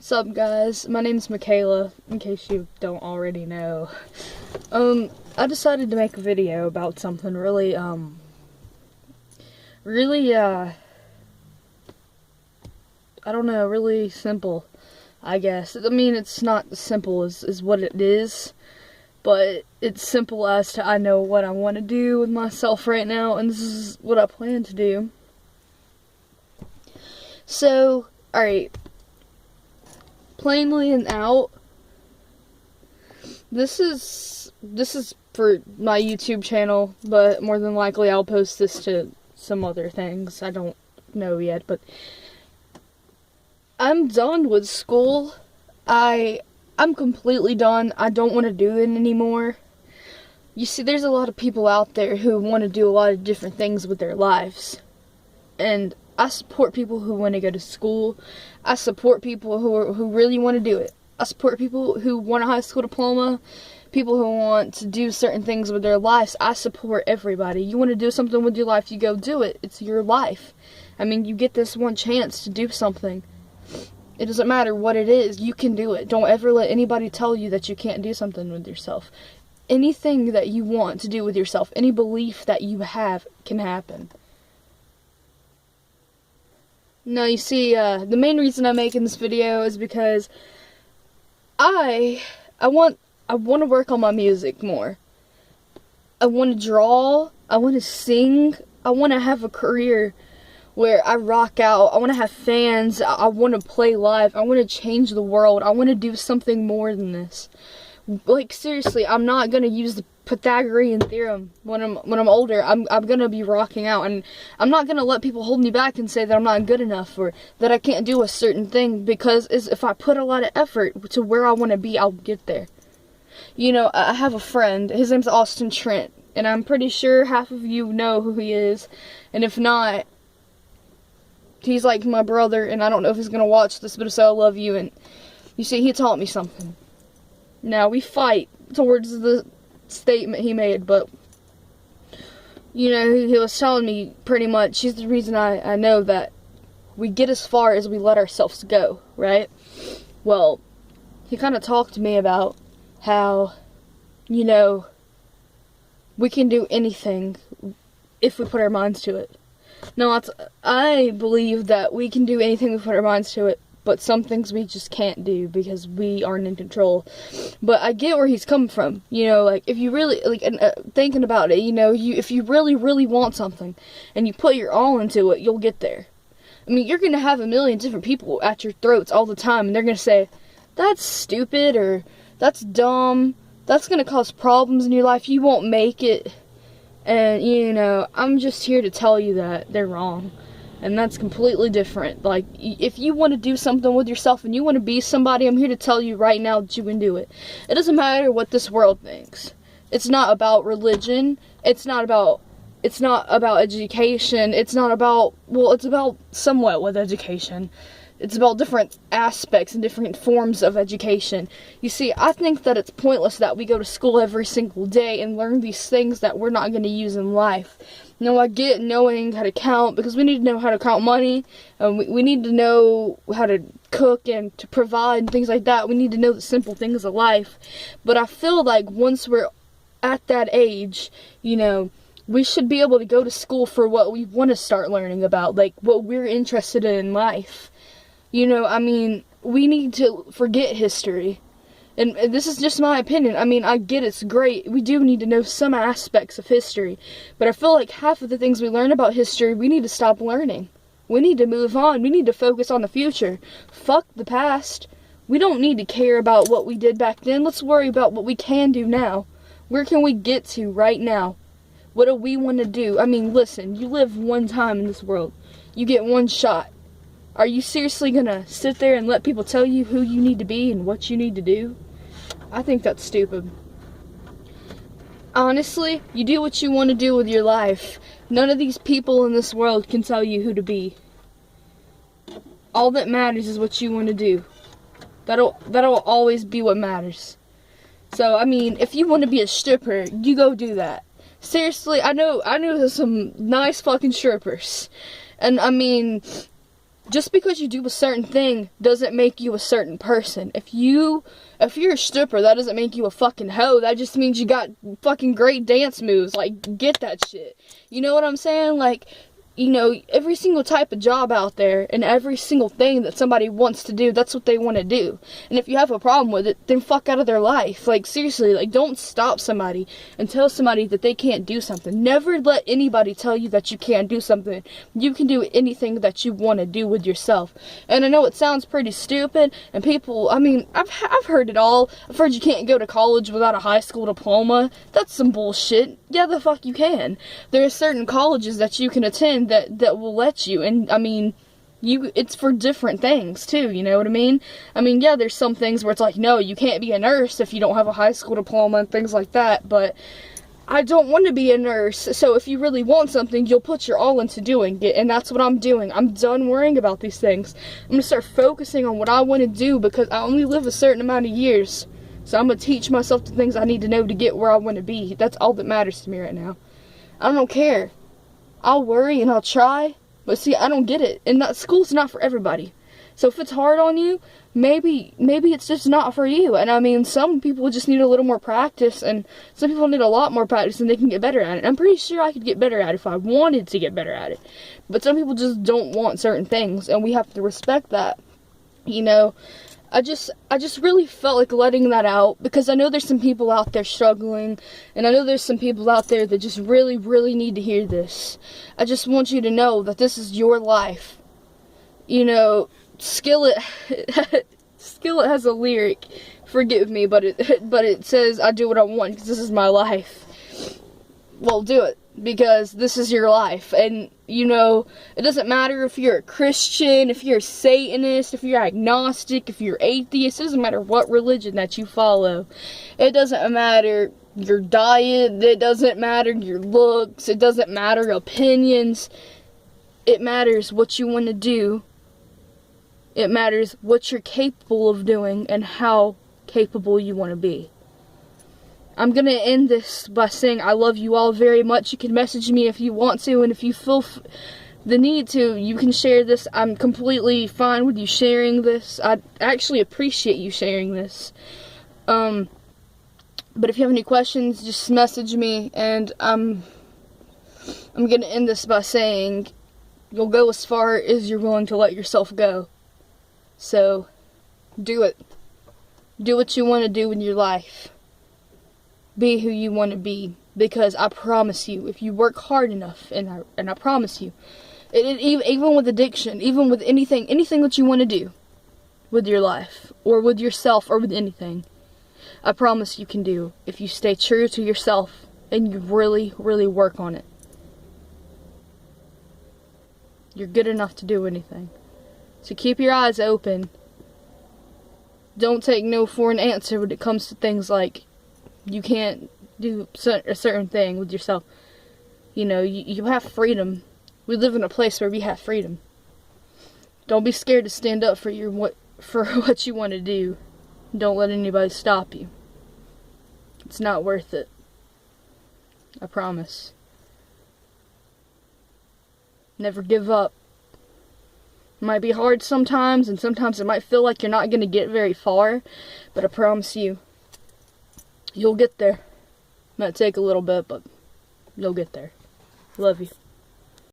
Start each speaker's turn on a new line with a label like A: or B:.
A: What's up, guys? My name's Michaela, in case you don't already know. I decided to make a video about something really, I don't know, really simple, I guess. I mean, it's not as simple as what it is, but it's simple as to I know what I want to do with myself right now, and this is what I plan to do. So, alright. Plainly and out, this is for my YouTube channel, but more than likely I'll post this to some other things. I don't know yet, but I'm done with school. I'm completely done. I don't want to do it anymore. You see, there's a lot of people out there who want to do a lot of different things with their lives, and I support people who want to go to school. I support people who really want to do it. I support people who want a high school diploma, people who want to do certain things with their lives. I support everybody. You want to do something with your life, you go do it. It's your life. I mean, you get this one chance to do something. It doesn't matter what it is, you can do it. Don't ever let anybody tell you that you can't do something with yourself. Anything that you want to do with yourself, any belief that you have, can happen. No, you see, the main reason I'm making this video is because I want to work on my music more. I want to draw, I want to sing, I want to have a career where I rock out, I want to have fans, I want to play live, I want to change the world, I want to do something more than this. Like, seriously, I'm not going to use the Pythagorean theorem when I'm older. I'm going to be rocking out, and I'm not going to let people hold me back and say that I'm not good enough or that I can't do a certain thing, because if I put a lot of effort to where I want to be, I'll get there. You know, I have a friend, his name's Austin Trent, and I'm pretty sure half of you know who he is, and if not, he's like my brother, and I don't know if he's going to watch this, but if so, I love you. And you see, he taught me something. Now, we fight towards the statement he made, but, you know, he was telling me pretty much, he's the reason I know that we get as far as we let ourselves go, right? Well, he kind of talked to me about how, you know, we can do anything if we put our minds to it. Now, I believe that we can do anything if we put our minds to it, but some things we just can't do because we aren't in control. But I get where he's coming from. You know, like, if you really, like, thinking about it, you know, if you really, really want something, and you put your all into it, you'll get there. I mean, you're going to have a million different people at your throats all the time, and they're going to say, that's stupid, or that's dumb, that's going to cause problems in your life, you won't make it. And, you know, I'm just here to tell you that they're wrong. And that's completely different. Like, if you want to do something with yourself and you want to be somebody, I'm here to tell you right now that you can do it. It doesn't matter what this world thinks. It's not about religion. It's not about education. It's not about, well, it's about somewhat with education. It's about different aspects and different forms of education. You see, I think that it's pointless that we go to school every single day and learn these things that we're not going to use in life. Now, I get knowing how to count, because we need to know how to count money, and we need to know how to cook and to provide and things like that. We need to know the simple things of life. But I feel like once we're at that age, you know, we should be able to go to school for what we want to start learning about, like what we're interested in life. You know, I mean, we need to forget history. And this is just my opinion. I mean, I get it's great. We do need to know some aspects of history. But I feel like half of the things we learn about history, we need to stop learning. We need to move on. We need to focus on the future. Fuck the past. We don't need to care about what we did back then. Let's worry about what we can do now. Where can we get to right now? What do we want to do? I mean, listen, you live one time in this world. You get one shot. Are you seriously gonna sit there and let people tell you who you need to be and what you need to do? I think that's stupid. Honestly, you do what you want to do with your life. None of these people in this world can tell you who to be. All that matters is what you want to do. That'll always be what matters. So, I mean, if you want to be a stripper, you go do that. Seriously, I know there's some nice fucking strippers. And, I mean, just because you do a certain thing doesn't make you a certain person. If you're a stripper, that doesn't make you a fucking hoe. That just means you got fucking great dance moves. Like, get that shit. You know what I'm saying? Like, you know, every single type of job out there and every single thing that somebody wants to do, that's what they want to do. And if you have a problem with it, then fuck out of their life. Like, seriously, like, don't stop somebody and tell somebody that they can't do something. Never let anybody tell you that you can't do something. You can do anything that you want to do with yourself. And I know it sounds pretty stupid, and people, I mean, I've heard it all. I've heard you can't go to college without a high school diploma. That's some bullshit. Yeah, the fuck you can. There are certain colleges that you can attend that will let you, and I mean, it's for different things too, you know what I mean? I mean, yeah, there's some things where it's like, no, you can't be a nurse if you don't have a high school diploma and things like that, but I don't want to be a nurse, so if you really want something, you'll put your all into doing it, and that's what I'm doing. I'm done worrying about these things. I'm gonna start focusing on what I want to do, because I only live a certain amount of years, so I'm gonna teach myself the things I need to know to get where I want to be. That's all that matters to me right now. I don't care. I'll worry and I'll try, but see, I don't get it. And that school's not for everybody. So if it's hard on you, maybe it's just not for you. And I mean, some people just need a little more practice, and some people need a lot more practice, and they can get better at it. I'm pretty sure I could get better at it if I wanted to get better at it. But some people just don't want certain things, and we have to respect that. You know, I just really felt like letting that out, because I know there's some people out there struggling, and I know there's some people out there that just really, really need to hear this. I just want you to know that this is your life. You know, Skillet has a lyric, forgive me, but it says, I do what I want because this is my life. Well, do it, because this is your life. And, you know, it doesn't matter if you're a Christian, if you're a Satanist, if you're agnostic, if you're atheist. It doesn't matter what religion that you follow. It doesn't matter your diet. It doesn't matter your looks. It doesn't matter opinions. It matters what you want to do. It matters what you're capable of doing and how capable you want to be. I'm going to end this by saying I love you all very much. You can message me if you want to, and if you feel the need to, you can share this. I'm completely fine with you sharing this. I actually appreciate you sharing this. But if you have any questions, just message me, and I'm going to end this by saying you'll go as far as you're willing to let yourself go. So, do it. Do what you want to do in your life. Be who you want to be, because I promise you, if you work hard enough, and I promise you, even with addiction, even with anything that you want to do with your life, or with yourself, or with anything, I promise you can do, if you stay true to yourself, and you really, really work on it. You're good enough to do anything. So keep your eyes open. Don't take no for an answer when it comes to things like you can't do a certain thing with yourself. You know, you have freedom. We live in a place where we have freedom. Don't be scared to stand up for what you want to do. Don't let anybody stop you. It's not worth it. I promise. Never give up. It might be hard sometimes, and sometimes it might feel like you're not going to get very far, but I promise you, you'll get there. Might take a little bit, but you'll get there. Love you.